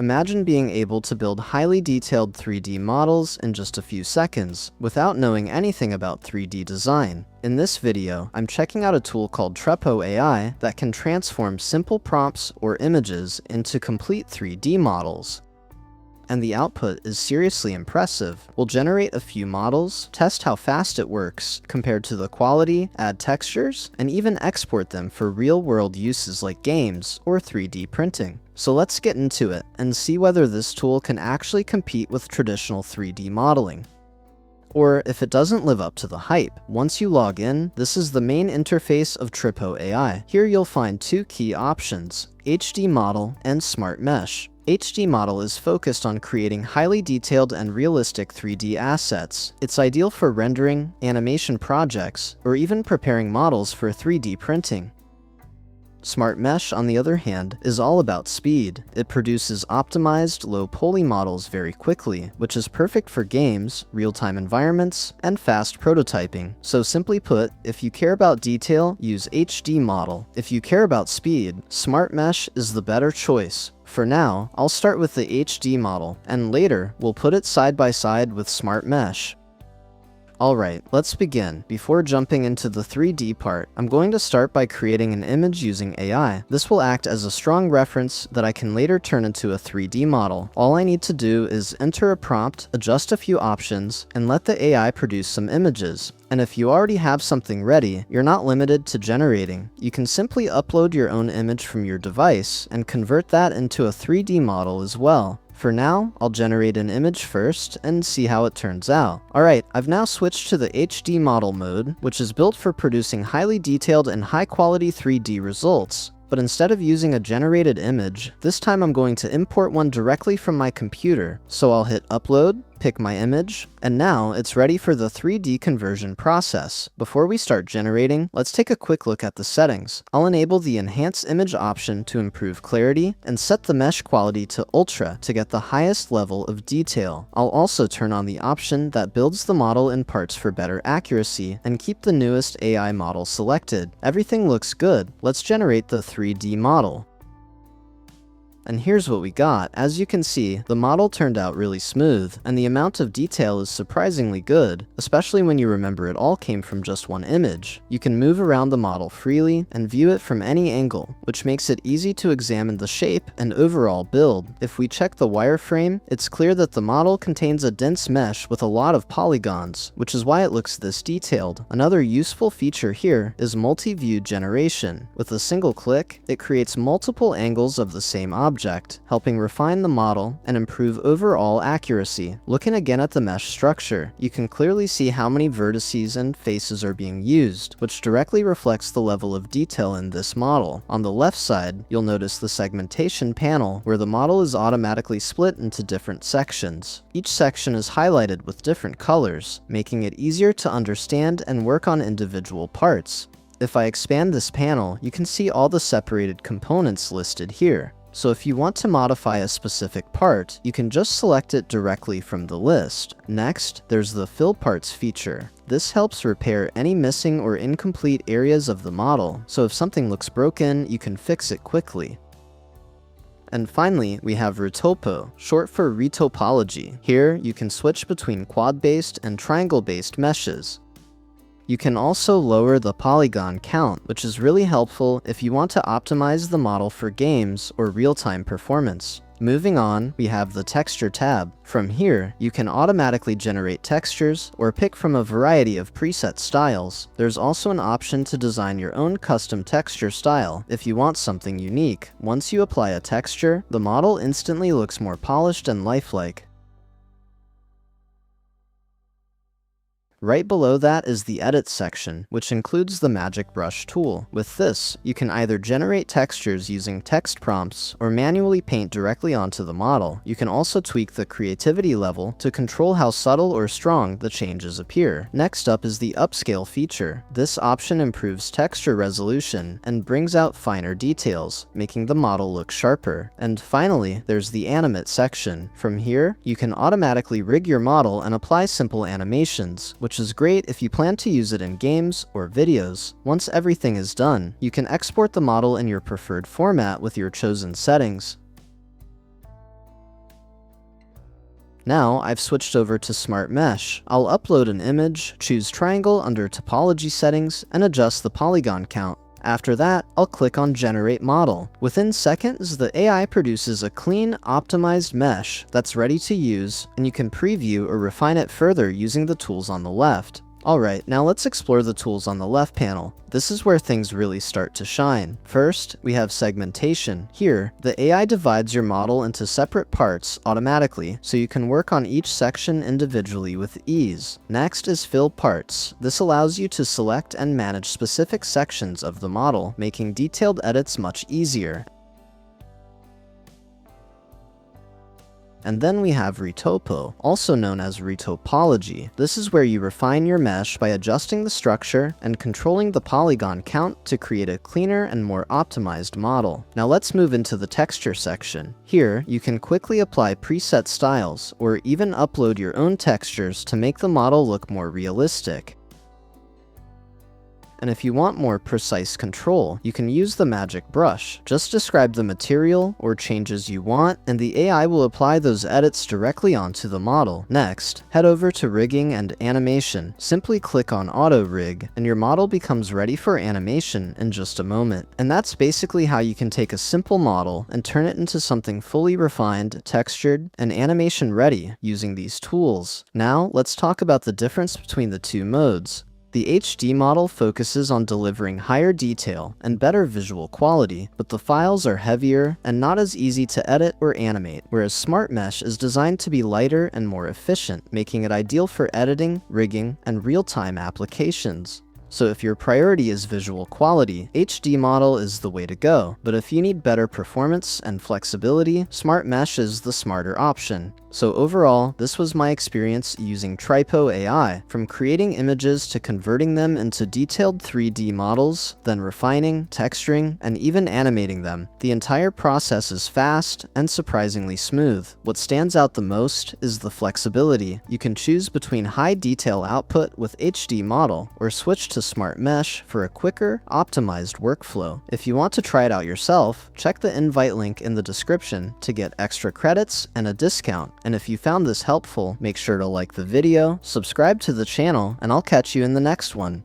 Imagine being able to build highly detailed 3D models in just a few seconds, without knowing anything about 3D design. In this video, I'm checking out a tool called Tripo AI that can transform simple prompts or images into complete 3D models. And the output is seriously impressive. We'll generate a few models, test how fast it works compared to the quality, add textures, and even export them for real-world uses like games or 3D printing. So let's get into it and see whether this tool can actually compete with traditional 3D modeling. Or if it doesn't live up to the hype. Once you log in, this is the main interface of Tripo AI. Here you'll find two key options: HD Model and Smart Mesh. HD Model is focused on creating highly detailed and realistic 3D assets. It's ideal for rendering, animation projects, or even preparing models for 3D printing. Smart Mesh, on the other hand, is all about speed. It produces optimized, low-poly models very quickly, which is perfect for games, real-time environments, and fast prototyping. So simply put, if you care about detail, use HD Model. If you care about speed, Smart Mesh is the better choice. For now, I'll start with the HD model, and later, we'll put it side by side with Smart Mesh. Alright, let's begin. Before jumping into the 3D part, I'm going to start by creating an image using AI. This will act as a strong reference that I can later turn into a 3D model. All I need to do is enter a prompt, adjust a few options, and let the AI produce some images. And if you already have something ready, you're not limited to generating. You can simply upload your own image from your device and convert that into a 3D model as well. For now, I'll generate an image first and see how it turns out. Alright, I've now switched to the HD model mode, which is built for producing highly detailed and high-quality 3D results. But instead of using a generated image, this time I'm going to import one directly from my computer. So I'll hit Upload, pick my image, and now it's ready for the 3D conversion process. Before we start generating, let's take a quick look at the settings. I'll enable the Enhance Image option to improve clarity, and set the mesh quality to Ultra to get the highest level of detail. I'll also turn on the option that builds the model in parts for better accuracy, and keep the newest AI model selected. Everything looks good. Let's generate the 3D model. And here's what we got. As you can see, the model turned out really smooth, and the amount of detail is surprisingly good, especially when you remember it all came from just one image. You can move around the model freely and view it from any angle, which makes it easy to examine the shape and overall build. If we check the wireframe, it's clear that the model contains a dense mesh with a lot of polygons, which is why it looks this detailed. Another useful feature here is multi-view generation. With a single click, it creates multiple angles of the same object, helping refine the model and improve overall accuracy. Looking again at the mesh structure, you can clearly see how many vertices and faces are being used, which directly reflects the level of detail in this model. On the left side, you'll notice the segmentation panel, where the model is automatically split into different sections. Each section is highlighted with different colors, making it easier to understand and work on individual parts. If I expand this panel, you can see all the separated components listed here. So if you want to modify a specific part, you can just select it directly from the list. Next, there's the Fill Parts feature. This helps repair any missing or incomplete areas of the model, so if something looks broken, you can fix it quickly. And finally, we have Retopo, short for Retopology. Here, you can switch between quad-based and triangle-based meshes. You can also lower the polygon count, which is really helpful if you want to optimize the model for games or real-time performance. Moving on, we have the Texture tab. From here, you can automatically generate textures or pick from a variety of preset styles. There's also an option to design your own custom texture style if you want something unique. Once you apply a texture, the model instantly looks more polished and lifelike. Right below that is the Edit section, which includes the Magic Brush tool. With this, you can either generate textures using text prompts or manually paint directly onto the model. You can also tweak the creativity level to control how subtle or strong the changes appear. Next up is the Upscale feature. This option improves texture resolution and brings out finer details, making the model look sharper. And finally, there's the Animate section. From here, you can automatically rig your model and apply simple animations, which is great if you plan to use it in games or videos. Once everything is done, you can export the model in your preferred format with your chosen settings. Now I've switched over to Smart Mesh. I'll upload an image, choose triangle under topology settings, and adjust the polygon count. After that, I'll click on Generate Model. Within seconds, the AI produces a clean, optimized mesh that's ready to use, and you can preview or refine it further using the tools on the left. Alright, now let's explore the tools on the left panel. This is where things really start to shine. First, we have segmentation. Here, the AI divides your model into separate parts automatically, so you can work on each section individually with ease. Next is fill parts. This allows you to select and manage specific sections of the model, making detailed edits much easier. And then we have Retopo, also known as Retopology. This is where you refine your mesh by adjusting the structure and controlling the polygon count to create a cleaner and more optimized model. Now let's move into the texture section. Here, you can quickly apply preset styles, or even upload your own textures to make the model look more realistic. And if you want more precise control, you can use the magic brush. Just describe the material or changes you want, and the AI will apply those edits directly onto the model. Next, head over to rigging and animation. Simply click on auto rig, and your model becomes ready for animation in just a moment. And that's basically how you can take a simple model and turn it into something fully refined, textured, and animation ready using these tools. Now, let's talk about the difference between the two modes. The HD model focuses on delivering higher detail and better visual quality, but the files are heavier and not as easy to edit or animate, whereas Smart Mesh is designed to be lighter and more efficient, making it ideal for editing, rigging, and real-time applications. So if your priority is visual quality, HD model is the way to go, but if you need better performance and flexibility, Smart Mesh is the smarter option. So overall, this was my experience using Tripo AI, from creating images to converting them into detailed 3D models, then refining, texturing, and even animating them. The entire process is fast and surprisingly smooth. What stands out the most is the flexibility. You can choose between high detail output with HD model, or switch to Smart Mesh for a quicker, optimized workflow. If you want to try it out yourself, check the invite link in the description to get extra credits and a discount. And if you found this helpful, make sure to like the video, subscribe to the channel, and I'll catch you in the next one.